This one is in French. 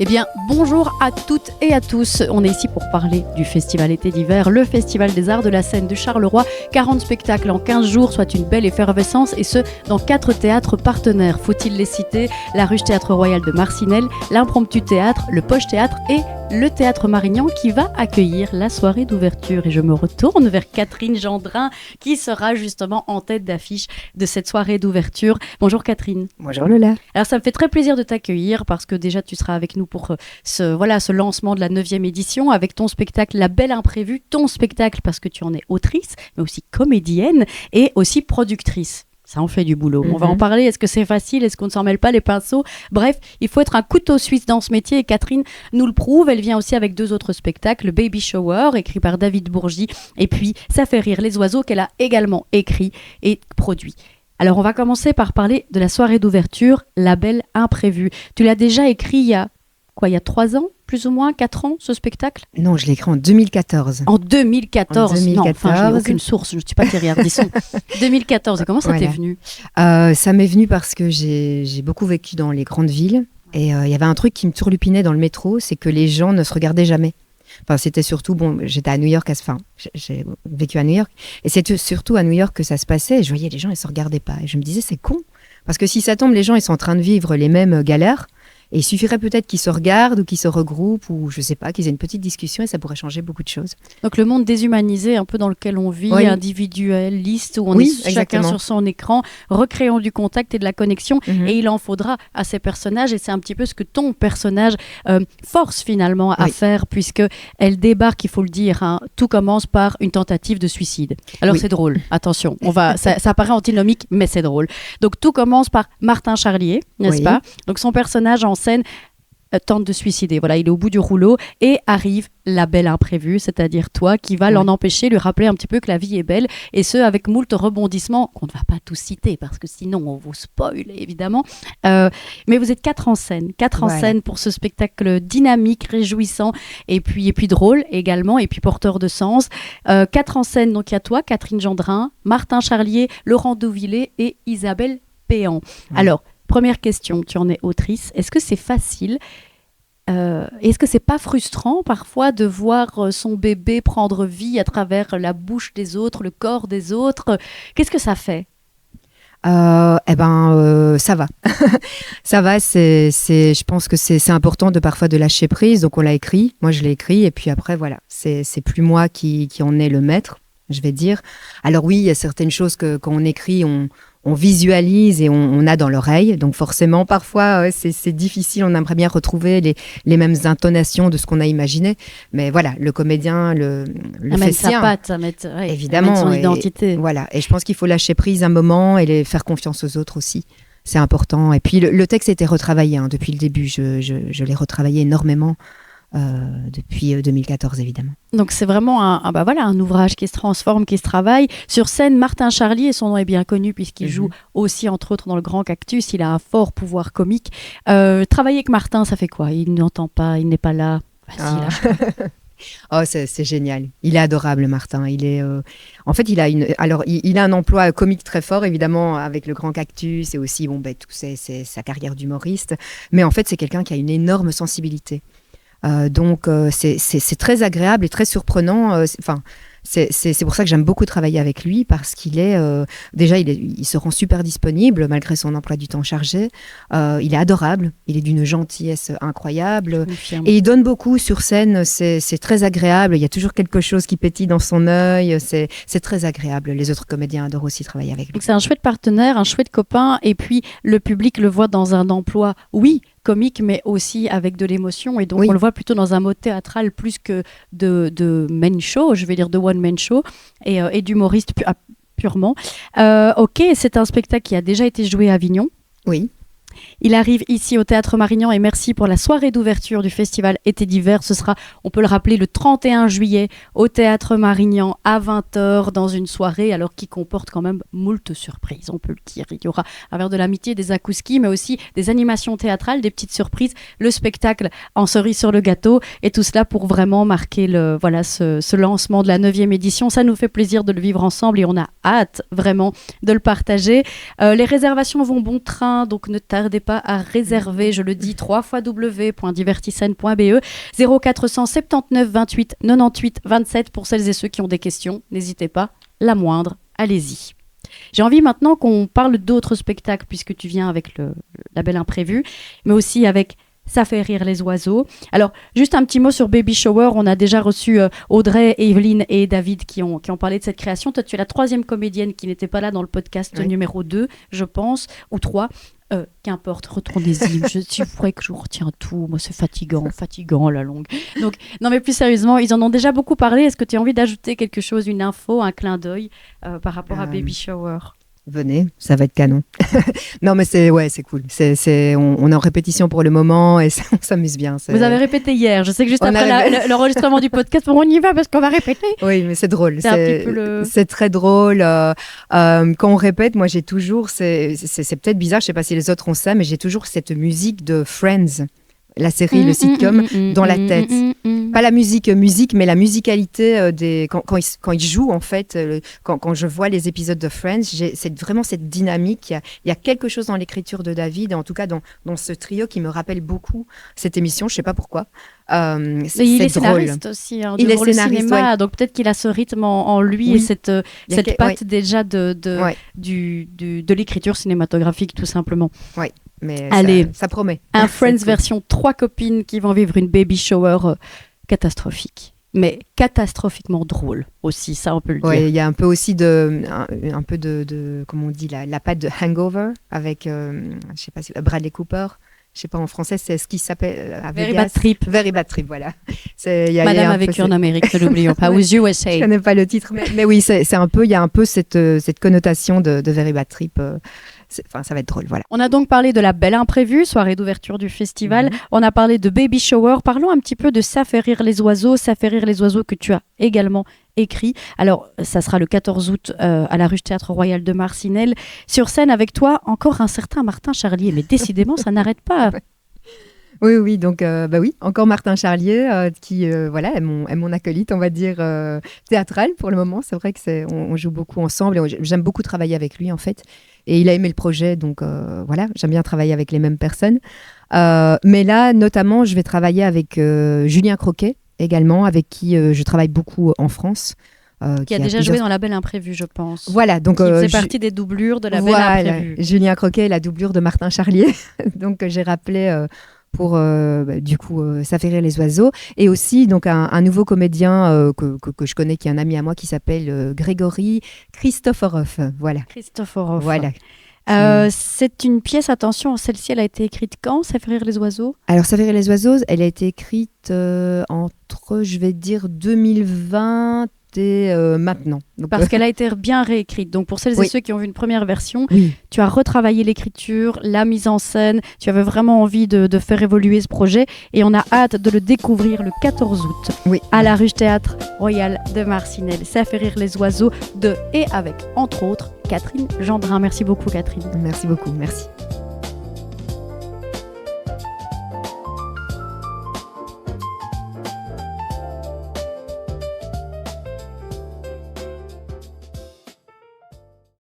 Eh bien, bonjour à toutes et à tous. On est ici pour parler du Festival été d'hiver, le Festival des Arts de la Seine de Charleroi. 40 spectacles en 15 jours, soit une belle effervescence, et ce, dans 4 théâtres partenaires. Faut-il les citer ? La Ruche Théâtre Royal de Marcinelle, l'Impromptu Théâtre, le Poche Théâtre et le Théâtre Marignan qui va accueillir la soirée d'ouverture. Et je me retourne vers Catherine Gendrin qui sera justement en tête d'affiche de cette soirée d'ouverture. Bonjour Catherine. Bonjour Lola. Alors ça me fait très plaisir de t'accueillir parce que déjà tu seras avec nous pour ce lancement de la 9e édition avec ton spectacle La Belle Imprévue, ton spectacle parce que tu en es autrice mais aussi comédienne et aussi productrice. Ça en fait du boulot. On va en parler. Est-ce que c'est facile ? Est-ce qu'on ne s'en mêle pas les pinceaux ? Bref, il faut être un couteau suisse dans ce métier et Catherine nous le prouve. Elle vient aussi avec 2 autres spectacles, Baby Shower, écrit par David Bourgi, et puis Ça fait rire les oiseaux, qu'elle a également écrit et produit. Alors, on va commencer par parler de la soirée d'ouverture, La Belle Imprévue. Tu l'as déjà écrit il y a 3 ans ? Plus ou moins 4 ans, ce spectacle ? Non, je l'ai écrit en 2014. En 2014. Non, enfin, je n'ai aucune source, je ne suis pas Thierry Ardisson. 2014, et comment ça t'est venu ? Ça m'est venu parce que j'ai beaucoup vécu dans les grandes villes. Et il y avait un truc qui me turlupinait dans le métro, c'est que les gens ne se regardaient jamais. Enfin, c'était surtout, j'étais à New York, j'ai vécu à New York. Et c'était surtout à New York que ça se passait. Et je voyais les gens, ils ne se regardaient pas. Et je me disais, c'est con. Parce que si ça tombe, les gens, ils sont en train de vivre les mêmes galères. Et il suffirait peut-être qu'ils se regardent ou qu'ils se regroupent ou je sais pas, qu'ils aient une petite discussion et ça pourrait changer beaucoup de choses. Donc le monde déshumanisé un peu dans lequel on vit, individualiste, où on est chacun sur son écran, recréant du contact et de la connexion et il en faudra à ces personnages et c'est un petit peu ce que ton personnage force finalement à faire puisque elle débarque, il faut le dire, tout commence par une tentative de suicide. Alors c'est drôle, attention, ça paraît antinomique mais c'est drôle. Donc tout commence par Martin Charlier, n'est-ce pas ? Donc son personnage en scène tente de suicider. Voilà, il est au bout du rouleau et arrive la belle imprévue, c'est-à-dire toi qui va l'en empêcher, lui rappeler un petit peu que la vie est belle et ce avec moult rebondissements qu'on ne va pas tous citer parce que sinon on vous spoil évidemment. Mais vous êtes 4 en scène, 4 en scène pour ce spectacle dynamique, réjouissant et puis drôle également et puis porteur de sens. 4 en scène, donc il y a toi, Catherine Gendrin, Martin Charlier, Laurent Douvillé et Isabelle Péan. Alors, première question, tu en es autrice. Est-ce que c'est facile ? Est-ce que c'est pas frustrant parfois de voir son bébé prendre vie à travers la bouche des autres, le corps des autres ? Qu'est-ce que ça fait ? Ça va. Ça va, je pense que c'est important parfois de lâcher prise. Donc on l'a écrit, moi je l'ai écrit et puis après voilà, c'est plus moi qui en est le maître, je vais dire. Alors oui, il y a certaines choses que quand on écrit, on visualise et on a dans l'oreille. Donc forcément, parfois, c'est difficile. On aimerait bien retrouver les mêmes intonations de ce qu'on a imaginé. Mais voilà, le comédien le fait sien. Sa patte, évidemment, son identité. Voilà. Et je pense qu'il faut lâcher prise un moment et faire confiance aux autres aussi. C'est important. Et puis, le texte a été retravaillé depuis le début. Je l'ai retravaillé énormément. Depuis 2014 évidemment. Donc c'est vraiment un ouvrage qui se transforme, qui se travaille. Sur scène, Martin Charlier, son nom est bien connu puisqu'il joue aussi entre autres dans Le Grand Cactus, il a un fort pouvoir comique. Travailler avec Martin, ça fait quoi ? Il n'entend pas, il n'est pas là. Oh, c'est génial. Il est adorable, Martin. Il est, en fait, il a un emploi comique très fort, évidemment, avec Le Grand Cactus et aussi, c'est sa carrière d'humoriste. Mais en fait, c'est quelqu'un qui a une énorme sensibilité. Donc c'est très agréable et très surprenant. C'est pour ça que j'aime beaucoup travailler avec lui parce qu'il est déjà il se rend super disponible malgré son emploi du temps chargé. Il est adorable, il est d'une gentillesse incroyable et il donne beaucoup sur scène. C'est très agréable. Il y a toujours quelque chose qui pétille dans son œil. C'est très agréable. Les autres comédiens adorent aussi travailler avec lui. Donc c'est un chouette partenaire, un chouette copain et puis le public le voit dans un emploi. Oui. Comique, mais aussi avec de l'émotion. Et donc, on le voit plutôt dans un mode théâtral plus que de main show, je vais dire de one-man show, et d'humoriste purement. Ok, c'est un spectacle qui a déjà été joué à Avignon. Oui. Il arrive ici au Théâtre Marignan et merci pour la soirée d'ouverture du Festival été d'hiver. Ce sera, on peut le rappeler, le 31 juillet au Théâtre Marignan à 20h dans une soirée alors qui comporte quand même moult surprises, on peut le dire. Il y aura un verre de l'amitié, des akouskis, mais aussi des animations théâtrales, des petites surprises, le spectacle en cerise sur le gâteau et tout cela pour vraiment marquer ce lancement de la 9e édition. Ça nous fait plaisir de le vivre ensemble et on a hâte vraiment de le partager. Les réservations vont bon train, donc ne tardez pas pas à réserver. Je le dis, www.divertissene.be, 0479 28 98 27 pour celles et ceux qui ont des questions. N'hésitez pas, la moindre, allez-y. J'ai envie maintenant qu'on parle d'autres spectacles, puisque tu viens avec la Belle Imprévue, mais aussi avec Ça fait rire les oiseaux. Alors, juste un petit mot sur Baby Shower. On a déjà reçu Audrey, Evelyne et David qui ont parlé de cette création. Toi, tu es la 3e comédienne qui n'était pas là dans le podcast numéro 2, je pense, ou 3. Qu'importe, retournez-y. Si vous croyez que je vous retiens tout, moi c'est fatigant la longue. Donc, non mais plus sérieusement, ils en ont déjà beaucoup parlé. Est-ce que tu as envie d'ajouter quelque chose, une info, un clin d'œil par rapport à Baby Shower ? Venez, ça va être canon. Non, mais c'est cool. On est en répétition pour le moment et on s'amuse bien. Vous avez répété hier. Je sais que juste après l'enregistrement du podcast, on y va parce qu'on va répéter. Oui, mais c'est drôle. C'est très drôle. Quand on répète, moi, j'ai toujours... C'est peut-être bizarre, je ne sais pas si les autres ont ça, mais j'ai toujours cette musique de Friends. La série, le sitcom, dans la tête. Pas la musique, mais la musicalité quand ils jouent, en fait. Quand je vois les épisodes de Friends, c'est vraiment cette dynamique. Il y a quelque chose dans l'écriture de David, en tout cas dans ce trio, qui me rappelle beaucoup cette émission. Je ne sais pas pourquoi. Il est scénariste aussi. Il est scénariste, cinéma, donc peut-être qu'il a ce rythme en lui et cette patte déjà de l'écriture cinématographique, tout simplement. Oui. Mais allez, ça promet. Un Friends version 3 copines qui vont vivre une baby shower catastrophique. Mais catastrophiquement drôle aussi, ça on peut le dire. Oui, il y a un peu aussi un peu de comment on dit, la patte de Hangover avec, je sais pas si Bradley Cooper. Je sais pas en français, c'est ce qui s'appelle Very Bad Trip. Very Bad Trip, voilà. Madame a vécu en Amérique, ne l'oublions pas, aux USA. Je connais pas le titre, mais oui, c'est un peu, il y a un peu cette connotation de Very Bad Trip. Ça va être drôle, voilà. On a donc parlé de la Belle Imprévue, soirée d'ouverture du festival. On a parlé de Baby Shower. Parlons un petit peu de Ça fait rire les oiseaux. Ça fait rire les oiseaux que tu as également écrit. Alors, ça sera le 14 août à la Ruche Théâtre Royal de Marcinelle. Sur scène avec toi, encore un certain Martin Charlier. Mais décidément, ça n'arrête pas. Oui, donc oui, encore Martin Charlier qui voilà est mon acolyte, on va dire théâtral pour le moment. C'est vrai que on joue beaucoup ensemble et j'aime beaucoup travailler avec lui en fait. Et il a aimé le projet, donc voilà, j'aime bien travailler avec les mêmes personnes. Mais là, notamment, je vais travailler avec Julien Croquet également, avec qui je travaille beaucoup en France. Qui a déjà joué dans La Belle Imprévue, je pense. Voilà, donc qui faisait partie des doublures de La Belle Imprévue. Julien Croquet est la doublure de Martin Charlier, donc j'ai rappelé pour du coup Ça fait rire les oiseaux, et aussi donc un nouveau comédien que je connais, qui est un ami à moi, qui s'appelle Grégory Christoforov. Voilà. Christoforov. Voilà. C'est une pièce, attention, celle-ci, elle a été écrite quand, Ça fait rire les oiseaux ? Alors, Ça fait rire les oiseaux, elle a été écrite entre, je vais dire, 2020 et maintenant. Donc, parce qu'elle a été bien réécrite. Donc, pour celles et ceux qui ont vu une première version, oui. Tu as retravaillé l'écriture, la mise en scène, tu avais vraiment envie de faire évoluer ce projet, et on a hâte de le découvrir le 14 août à la Ruche Théâtre Royal de Marcinelle. Ça fait rire les oiseaux et avec, entre autres, Catherine Gendrin. Merci beaucoup, Catherine. Merci beaucoup, merci.